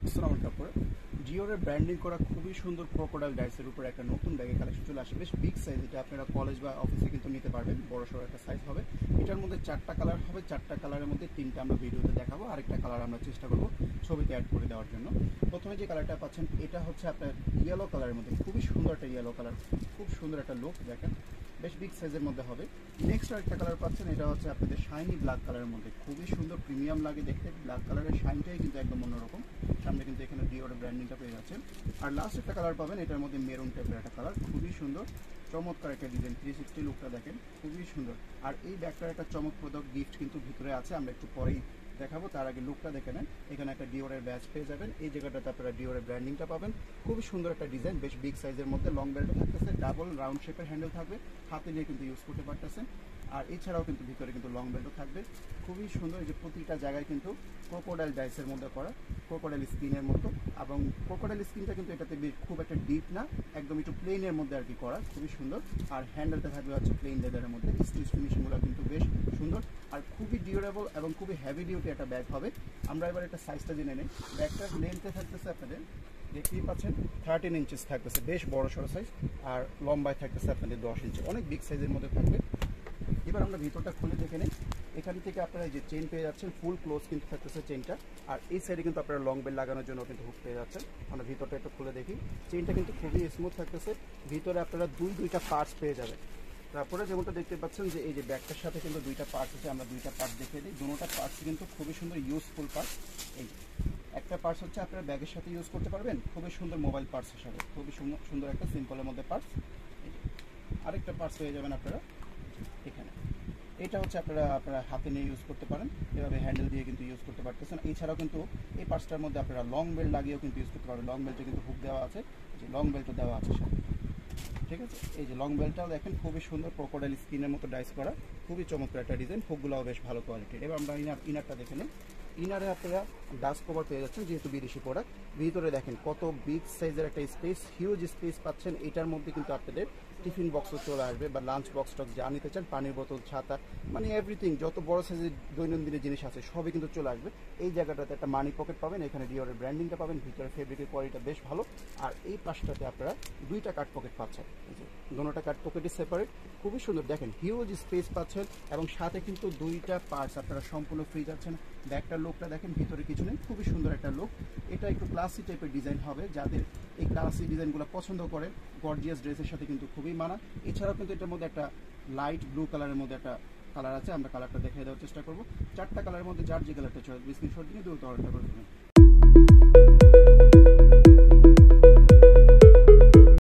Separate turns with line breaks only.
আসসালামু আলাইকুম। ডিওরের ব্র্যান্ডিং করা খুবই সুন্দর ক্রোকোডাইল ডাইসের উপর একটা নতুন ব্যাগের কালেকশন চলে আসে। বেশ বিগ সাইজ, এটা আপনারা কলেজ বা অফিসে কিন্তু নিতে পারবেন। বড় সড়ো একটা সাইজ হবে। এটার মধ্যে 4টা কালার হবে। 4টা কালারের মধ্যে 3টা আমরা ভিডিওতে দেখাবো, আরেকটা কালার আমরা চেষ্টা করবো ছবিতে অ্যাড করে দেওয়ার জন্য। প্রথমে যে কালারটা পাচ্ছেন এটা হচ্ছে আপনার ইয়েলো কালারের মধ্যে, খুবই সুন্দর একটা ইয়েলো কালার, খুব সুন্দর একটা লুক, দেখেন বেশ বিগ সাইজের মধ্যে হবে। নেক্সট আরেকটা কালার পাচ্ছেন, এটা হচ্ছে আপনাদের শাইনি ব্ল্যাক কালারের মধ্যে, খুবই সুন্দর প্রিমিয়াম লাগে দেখতে। ব্ল্যাক কালারের শাইনটাই কিন্তু একদম অন্যরকম। সামনে কিন্তু এখানে ডিওরের ব্র্যান্ডিংটা পেয়ে যাচ্ছেন। আর লাস্ট একটা কালার পাবেন, এটার মধ্যে মেরুন টাইপের একটা কালার, খুবই সুন্দর চমৎকার একটা ডিজাইন। 360 লুকটা দেখেন, খুবই সুন্দর। আর এই ব্যাগটার একটা চমকপ্রদক গিফট কিন্তু ভিতরে আছে, আমরা একটু পরেই দেখাবো। তার আগে লুকটা দেখে নেন। এখানে একটা ডিওরের ব্যাচ পেয়ে যাবেন, এই জায়গাটাতে আপনারা ডিওরের ব্র্যান্ডিংটা পাবেন। খুবই সুন্দর একটা ডিজাইন, বেশ বিগ সাইজের মধ্যে। লং বেল্টও থাকতেছে, ডাবল রাউন্ড শেপের হ্যান্ডেল থাকবে, হাতে নিয়ে কিন্তু ইউজ করতে পারতেছেন। আর এছাড়াও কিন্তু ভিতরে কিন্তু লং বেল্টও থাকবে, খুবই সুন্দর। এই যে প্রতিটা জায়গায় কিন্তু ক্রোকোডাইল ডাইসের মধ্যে করা, ক্রোকোডাইল স্কিনের মতো। এবং ক্রোকোডাইল স্কিনটা কিন্তু এটাতে খুব একটা ডিপ না, একদম একটু প্লেনের মধ্যে আর কি করা, খুবই সুন্দর। আর হ্যান্ডেলটা থাকবে হচ্ছে প্লেন লেদারের মধ্যে। স্টিচ ফিনিশিংগুলো কিন্তু বেশ সুন্দর আর খুবই ডিউরেবল এবং খুবই হেভি ডিউটি একটা ব্যাগ হবে। আমরা এবার একটা সাইজটা জেনে নেই। ব্যাগটার লেন্থে থাকতেছে আপনাদের, দেখতেই পাচ্ছেন 13 ইঞ্চেস থাকতেছে, বেশ বড় সড়ো সাইজ। আর লম্বায় থাকতেছে আপনাদের 10 ইঞ্চি, অনেক বিগ সাইজের মধ্যে থাকবে। এবার আমরা ভিতরটা খুলে দেখে নিই। এখান থেকে আপনারা এই যে চেন পেয়ে যাচ্ছেন, ফুল ক্লোজ কিন্তু থাকতেছে চেনটা। আর এই সাইডে কিন্তু আপনারা লং বেল লাগানোর জন্য কিন্তু হুক পেয়ে যাচ্ছেন। আমরা ভিতরটা একটু খুলে দেখি। চেনটা কিন্তু খুবই স্মুথ থাকতেছে। ভিতরে আপনারা দুইটা পার্টস পেয়ে যাবেন। তারপরে যেমনটা দেখতে পাচ্ছেন যে এই যে ব্যাগটার সাথে কিন্তু দুইটা পার্টস আছে, আমরা দুইটা পার্ট দেখিয়ে দিই। দুটোটা পার্টস কিন্তু খুবই সুন্দর ইউজফুল পার্ট। এই একটা পার্টস হচ্ছে আপনারা ব্যাগের সাথে ইউজ করতে পারবেন, খুবই সুন্দর মোবাইল পার্টস হিসাবে, খুবই সুন্দর একটা সিম্পলের মধ্যে পার্টস। আরেকটা পার্টস পেয়ে যাবেন আপনারা এখানে। এটা হচ্ছে আপনারা হাতে নিয়ে ইউজ করতে পারেন, এভাবে হ্যান্ডেল দিয়ে কিন্তু ইউজ করতে পারতেছেন। এছাড়াও কিন্তু এই পার্টসটার মধ্যে আপনারা লং বেল্ট লাগিয়েও কিন্তু ইউজ করতে পারবেন। লং বেল্টে কিন্তু হুক দেওয়া আছে, যে লং বেল্টও দেওয়া আছে সাথে, ঠিক আছে। এই যে লং বেল্টটাও দেখেন, খুবই সুন্দর ক্রোকোডাইল স্কিনের মতো ডাইস করা, খুবই চমৎকার একটা ডিজাইন। হুকগুলোও বেশ ভালো কোয়ালিটির। এবার আমরা ইনারটা দেখে নিই। ইনারে আপনারা ডাস্ট কভার পেয়ে যাচ্ছেন, যেহেতু বিদেশি প্রোডাক্ট। ভিতরে দেখেন কত বিগ সাইজের একটা স্পেস, হিউজ স্পেস পাচ্ছেন। এটার মধ্যে কিন্তু আপনাদের টিফিন বক্সও চলে আসবে, বা লাঞ্চ বক্স টক্স যা নিতে চান, পানির বোতল, ছাতা, মানে এভরিথিং, যত বড় সাইজের দৈনন্দিনের জিনিস আছে সবই কিন্তু চলে আসবে। এই জায়গাটাতে একটা মানি পকেট পাবেন, এখানে ডিওরের ব্র্যান্ডিংটা পাবেন, ভিতরে ফেব্রিকের কোয়ালিটিটা বেশ ভালো। আর এই পাশটাতে আপনারা দুইটা কাট পকেট পাচ্ছেন, দুটোটা কাট পকেটই সেপারেট, খুবই সুন্দর। দেখেন হিউজ স্পেস পাচ্ছেন, এবং সাথে কিন্তু দুইটা পার্টস আপনারা সম্পূর্ণ ফ্রি যাচ্ছেন। ব্যাগটার লুকটা দেখেন, ভিতরে কিছু নেই, খুবই সুন্দর একটা লুক। এটা একটু ক্লাসি টাইপের ডিজাইন হবে, যাদের এই ক্লাসি ডিজাইনগুলো পছন্দ করে, গর্জিয়াস ড্রেসের সাথে কিন্তু খুবই মানা। এছাড়াও কিন্তু এটার মধ্যে একটা লাইট ব্লু কালারের মধ্যে একটা কালার আছে, আমরা কালারটা দেখিয়ে দেওয়ার চেষ্টা করবো। 4টা কালারের মধ্যে যার যে কালারটা চয়েস, স্ক্রিনশট দিয়ে দ্রুত অর্ডারটা করে দেবেন।